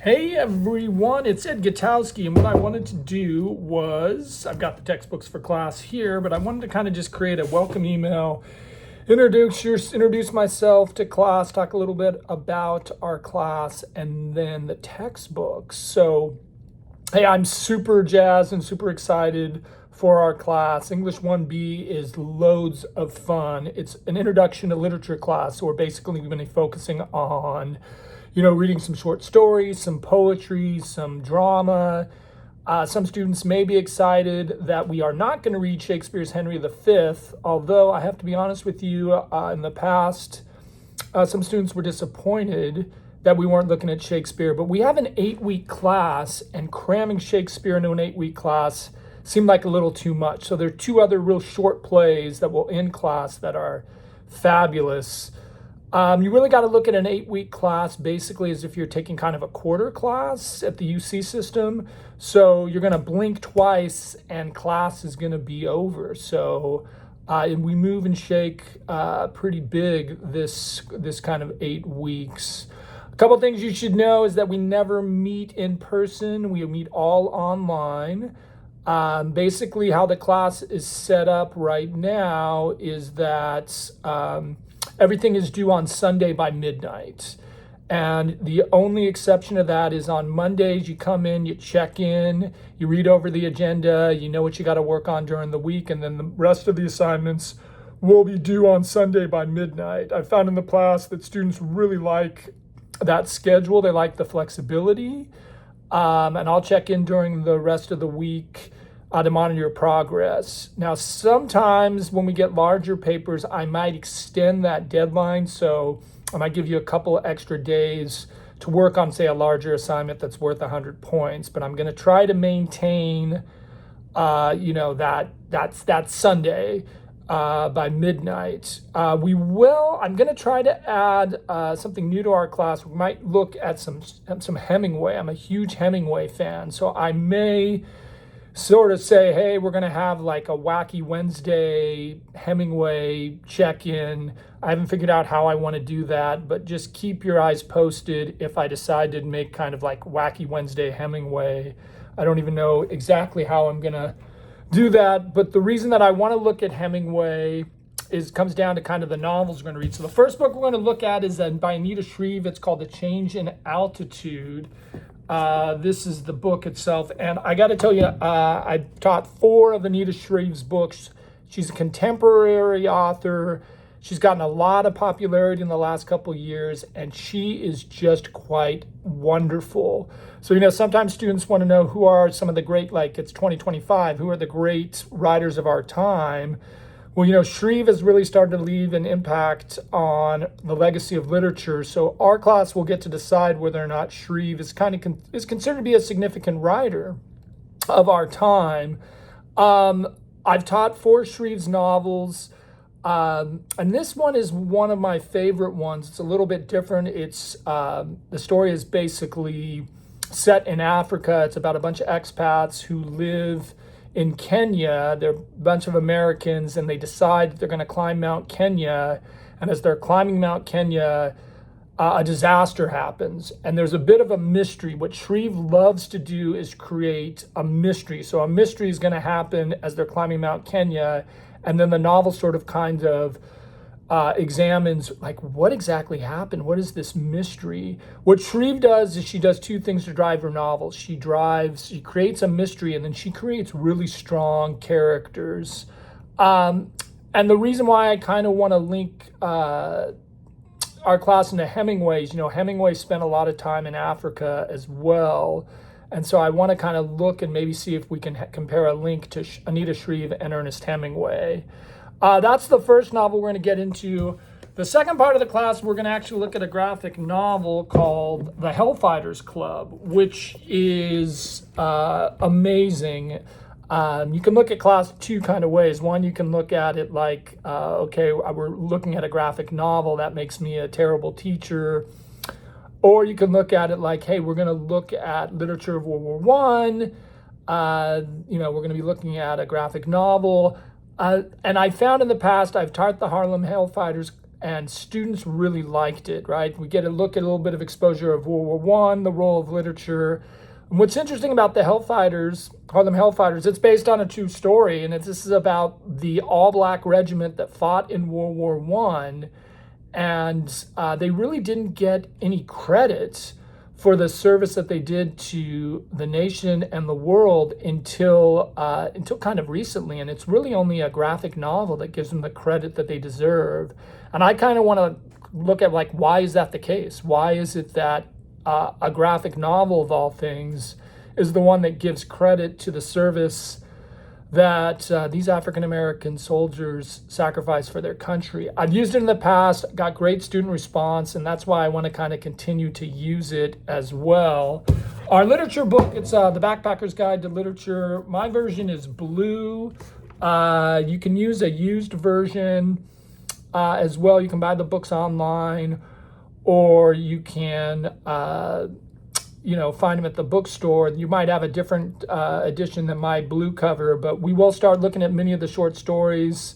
Hey everyone, it's Ed Gutowski, and what I wanted to do was, I've got the textbooks for class here, but I wanted to kind of just create a welcome email, introduce myself to class, talk a little bit about our class, and then the textbooks. So, hey, I'm super jazzed and super excited for our class. English 1B is loads of fun. It's an introduction to literature class, so we're basically going to be focusing on reading some short stories, some poetry, some drama. Some students may be excited that we are not going to read Shakespeare's Henry V, although I have to be honest with you, in the past, some students were disappointed that we weren't looking at Shakespeare. But we have an 8-week class, and cramming Shakespeare into an 8-week class seemed like a little too much. So there are two other real short plays that will end class that are fabulous. You really got to look at an 8-week class basically as if you're taking kind of a quarter class at the UC system. So you're going to blink twice and class is going to be over. So we move and shake pretty big this kind of 8 weeks. A couple of things you should know is that we never meet in person. We meet all online. Basically, how the class is set up right now is that everything is due on Sunday by midnight. And the only exception to that is on Mondays, you come in, you check in, you read over the agenda, you know what you got to work on during the week, and then the rest of the assignments will be due on Sunday by midnight. I found in the past that students really like that schedule. They like the flexibility. And I'll check in during the rest of the week to monitor your progress. Now, sometimes when we get larger papers, I might extend that deadline. So I might give you a couple extra days to work on, say, a larger assignment that's worth 100 points. But I'm going to try to maintain, that Sunday by midnight. I'm going to try to add something new to our class. We might look at some Hemingway. I'm a huge Hemingway fan. So I may sort of say, hey, we're going to have like a wacky Wednesday Hemingway check-in. I haven't figured out how I want to do that, but just keep your eyes posted if I decide to make kind of like wacky Wednesday Hemingway. I don't even know exactly how I'm going to do that, but the reason that I want to look at Hemingway comes down to kind of the novels we're going to read. So the first book we're going to look at is by Anita Shreve. It's called The Change in Altitude. This is the book itself, and I got to tell you, I taught 4 of Anita Shreve's books. She's a contemporary author. She's gotten a lot of popularity in the last couple of years, and she is just quite wonderful. So, sometimes students want to know who are some of the great, like it's 2025, who are the great writers of our time. Well, Shreve has really started to leave an impact on the legacy of literature. So our class will get to decide whether or not Shreve is is considered to be a significant writer of our time. I've taught 4 Shreve's novels, and this one is one of my favorite ones. It's a little bit different. It's the story is basically set in Africa. It's about a bunch of expats who live in Kenya. They're a bunch of Americans, and they decide that they're going to climb Mount Kenya. And as they're climbing Mount Kenya, a disaster happens. And there's a bit of a mystery. What Shreve loves to do is create a mystery. So a mystery is going to happen as they're climbing Mount Kenya. And then the novel sort of kind of examines like what exactly happened. What is this mystery? What Shreve does is she does 2 things to drive her novels. She creates a mystery, and then she creates really strong characters. And the reason why I kind of want to link our class into Hemingway is, Hemingway spent a lot of time in Africa as well. And so I want to kind of look and maybe see if we can compare a link to Anita Shreve and Ernest Hemingway. That's the first novel we're going to get into. The second part of the class, we're going to actually look at a graphic novel called The Hellfighters Club, which is amazing. You can look at class 2 kind of ways. One, you can look at it like, okay, we're looking at a graphic novel. That makes me a terrible teacher. Or you can look at it like, hey, we're going to look at literature of World War One. We're going to be looking at a graphic novel. And I found in the past, I've taught the Harlem Hellfighters and students really liked it, right? We get a look at a little bit of exposure of World War One, the role of literature. And what's interesting about the Hellfighters, Harlem Hellfighters, it's based on a true story, and this is about the all-black regiment that fought in World War One, and they really didn't get any credit for the service that they did to the nation and the world until kind of recently. And it's really only a graphic novel that gives them the credit that they deserve. And I kind of want to look at, like, why is that the case? Why is it that a graphic novel, of all things, is the one that gives credit to the service that these African-American soldiers sacrificed for their country? I've used it in the past, got great student response, and that's why I want to kind of continue to use it as well. Our literature book, it's the Backpacker's Guide to Literature. My version is blue. You can use a used version as well. You can buy the books online, or you can find them at the bookstore. You might have a different edition than my blue cover, but we will start looking at many of the short stories,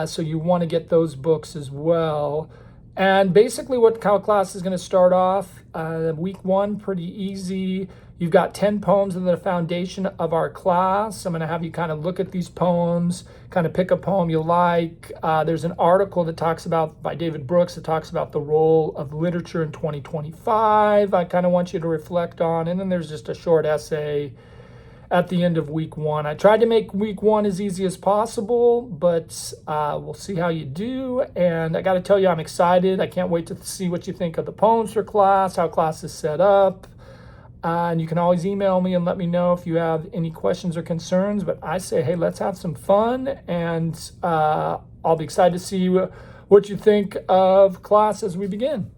so you want to get those books as well. And basically how class is going to start off, week 1, pretty easy. You've got 10 poems in the foundation of our class. I'm going to have you kind of look at these poems, kind of pick a poem you like. There's an article that talks about, by David Brooks, that talks about the role of literature in 2025. I kind of want you to reflect on. And then there's just a short essay at the end of week 1. I tried to make week 1 as easy as possible, but we'll see how you do. And I got to tell you, I'm excited. I can't wait to see what you think of the poems for class, how class is set up. And you can always email me and let me know if you have any questions or concerns. But I say, hey, let's have some fun. And I'll be excited to see what you think of class as we begin.